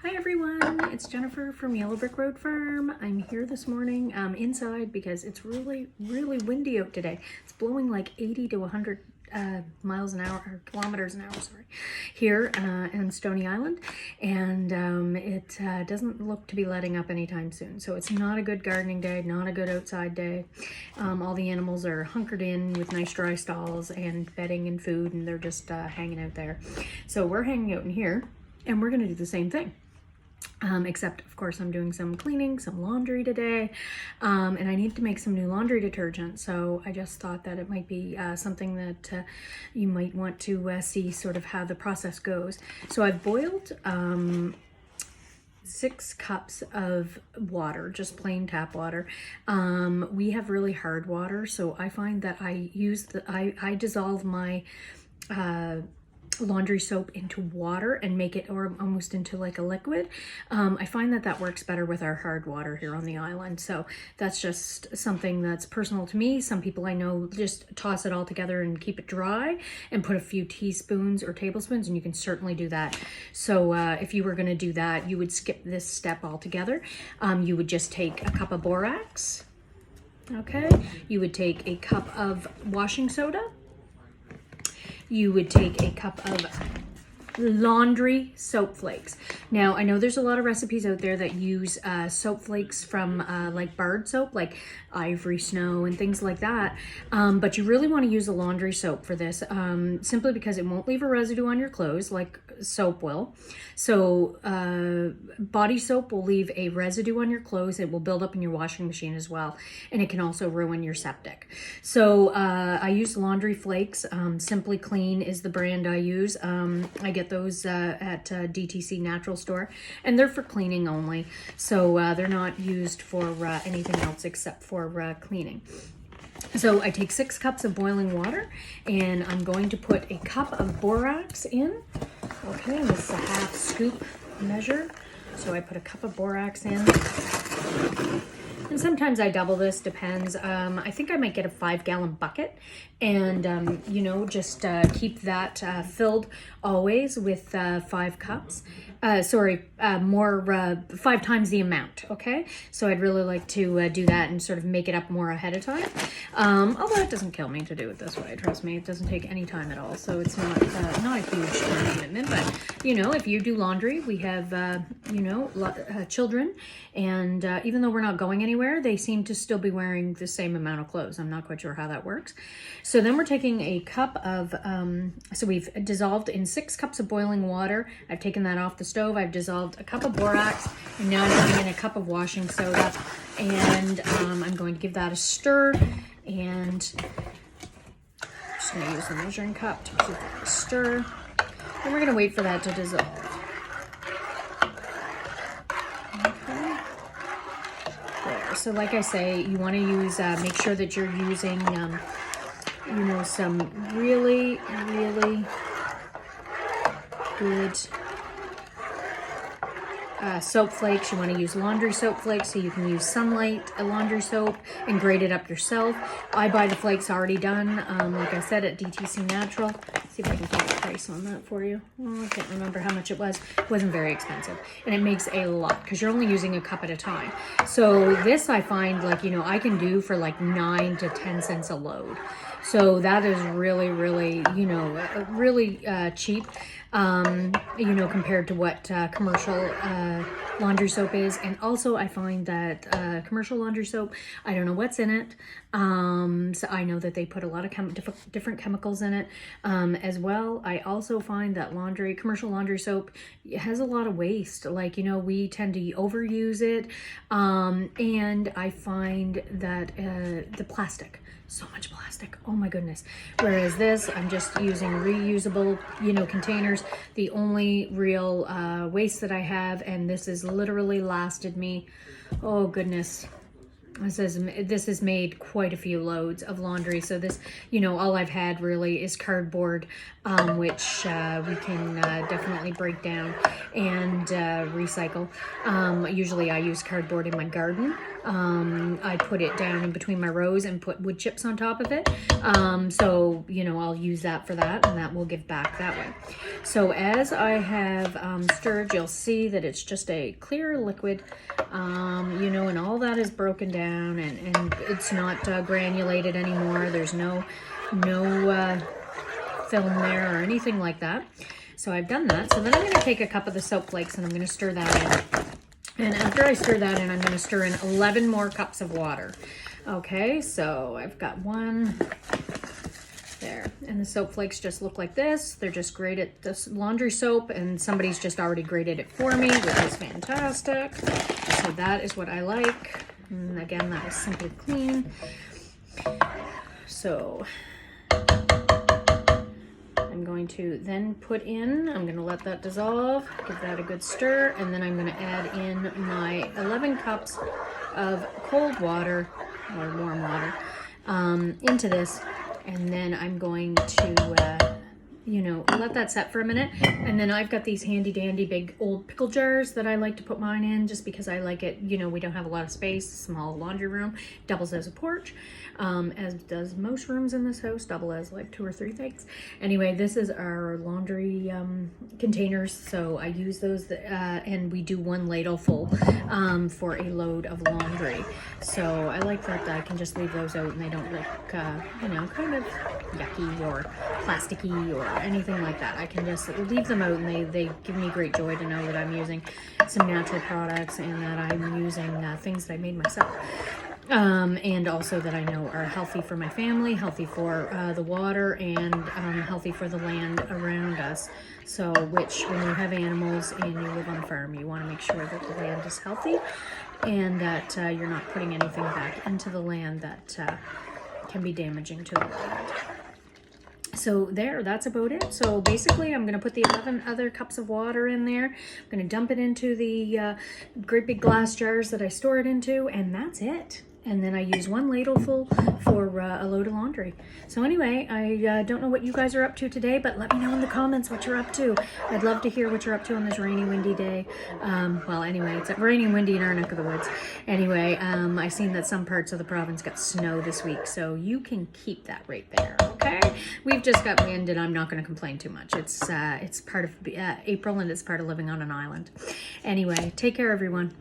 Hi everyone, it's Jennifer from Yellow Brick Road Farm. I'm here this morning inside because it's really windy out today. It's blowing like 80 to 100 miles an hour, or kilometers an hour, sorry, here in Stony Island. And it doesn't look to be letting up anytime soon. So it's not a good gardening day, not a good outside day. All the animals are hunkered in with nice dry stalls and bedding and food, and they're just hanging out there. So we're hanging out in here, and we're gonna do the same thing. Except of course I'm doing some cleaning, some laundry today, and I need to make some new laundry detergent. So I just thought that it might be something that you might want to see sort of how the process goes. So I've boiled 6 cups of water, just plain tap water. We have really hard water, so I find that I dissolve my laundry soap into water and make it almost into like a liquid. I find that works better with our hard water here on the island. So that's just something that's personal to me. Some people I know just toss it all together and keep it dry and put a few teaspoons or tablespoons, and you can certainly do that. So if you were going to do that, you would skip this step altogether. You would just take a cup of borax. Okay, you would take a cup of washing soda. You would take a cup of laundry soap flakes. Now, I know there's a lot of recipes out there that use soap flakes from like barred soap, like Ivory Snow and things like that. But you really want to use a laundry soap for this, simply because it won't leave a residue on your clothes like soap will. So body soap will leave a residue on your clothes. It will build up in your washing machine as well. And it can also ruin your septic. So I use laundry flakes. Simply Clean is the brand I use. I get those at DTC Natural Store, and they're for cleaning only. So they're not used for anything else except for cleaning. So I take 6 cups of boiling water, and I'm going to put a cup of borax in. Okay, this is a half scoop measure. So I put a cup of borax in. And sometimes I double this, depends. I think I might get a 5-gallon bucket, and you know, just keep that filled always with 5 cups. 5 times the amount, okay? So I'd really like to do that and sort of make it up more ahead of time. Although it doesn't kill me to do it this way, trust me, it doesn't take any time at all. So it's not a huge time commitment, but you know, if you do laundry, we have, you know, children, and even though we're not going anywhere, they seem to still be wearing the same amount of clothes. I'm not quite sure how that works. So then we're taking a cup of, so we've dissolved in 6 cups of boiling water. I've taken that off the stove. I've dissolved a cup of borax, and now I'm putting in a cup of washing soda, and I'm going to give that a stir, and I'm just going to use the measuring cup to give that a stir, and we're going to wait for that to dissolve. Okay. There. So like I say, you want to use, make sure that you're using, you know, some really good soap flakes. You want to use laundry soap flakes, so you can use Sunlight laundry soap and grate it up yourself. I buy the flakes already done, like I said, at DTC Natural. Let's see if I can find the price on that for you. Oh, I can't remember how much it was. It wasn't very expensive, and it makes a lot because you're only using a cup at a time. So this I find, like, you know, I can do for like 9 to 10 cents a load. So that is really, you know, really cheap, you know, compared to what commercial laundry soap is. And also I find that commercial laundry soap, I don't know what's in it. So I know that they put a lot of different chemicals in it as well. I also find that commercial laundry soap has a lot of waste. Like, you know, we tend to overuse it. And I find that the plastic, so much plastic, oh my goodness. Whereas this, I'm just using reusable, you know, containers. The only real waste that I have, and this has literally lasted me, oh goodness, this has made quite a few loads of laundry. So this, you know, all I've had really is cardboard, which we can definitely break down and recycle. Usually I use cardboard in my garden. I put it down in between my rows and put wood chips on top of it. So, you know, I'll use that for that, and that will give back that way. So as I have stirred, you'll see that it's just a clear liquid, you know, and all that is broken down, and it's not granulated anymore. There's no film there or anything like that. So I've done that. So then I'm going to take a cup of the soap flakes and I'm going to stir that in. And after I stir that in, I'm going to stir in 11 more cups of water. Okay, so I've got one there. And the soap flakes just look like this. They're just grated this laundry soap, and somebody's just already grated it for me, which is fantastic. So that is what I like. And again, that is Simply Clean. So I'm going to then I'm going to let that dissolve, give that a good stir, and then I'm going to add in my 11 cups of cold water, or warm water, into this, and then I'm going to, you know, let that set for a minute. And then I've got these handy dandy big old pickle jars that I like to put mine in, just because I like it. You know, we don't have a lot of space, small laundry room, doubles as a porch, as does most rooms in this house, double as like 2 or 3 things. Anyway, this is our laundry containers, so I use those, and we do 1 ladle full for a load of laundry. So I like that I can just leave those out and they don't look, you know, kind of yucky or plasticky or anything like that. I can just leave them out, and they give me great joy to know that I'm using some natural products, and that I'm using things that I made myself. And also that I know are healthy for my family, healthy for the water, and healthy for the land around us. So, which when you have animals and you live on a farm, you want to make sure that the land is healthy, and that you're not putting anything back into the land that can be damaging to the land. So that's about it. So basically I'm going to put the 11 other cups of water in there. I'm going to dump it into the great big glass jars that I store it into, and that's it. And then I use 1 ladleful for a load of laundry. So anyway, I don't know what you guys are up to today, but let me know in the comments what you're up to. I'd love to hear what you're up to on this rainy, windy day. Well, anyway, it's rainy and windy in our neck of the woods. Anyway, I've seen that some parts of the province got snow this week, so you can keep that right there, okay? We've just got wind, and I'm not going to complain too much. It's part of April, and it's part of living on an island. Anyway, take care, everyone.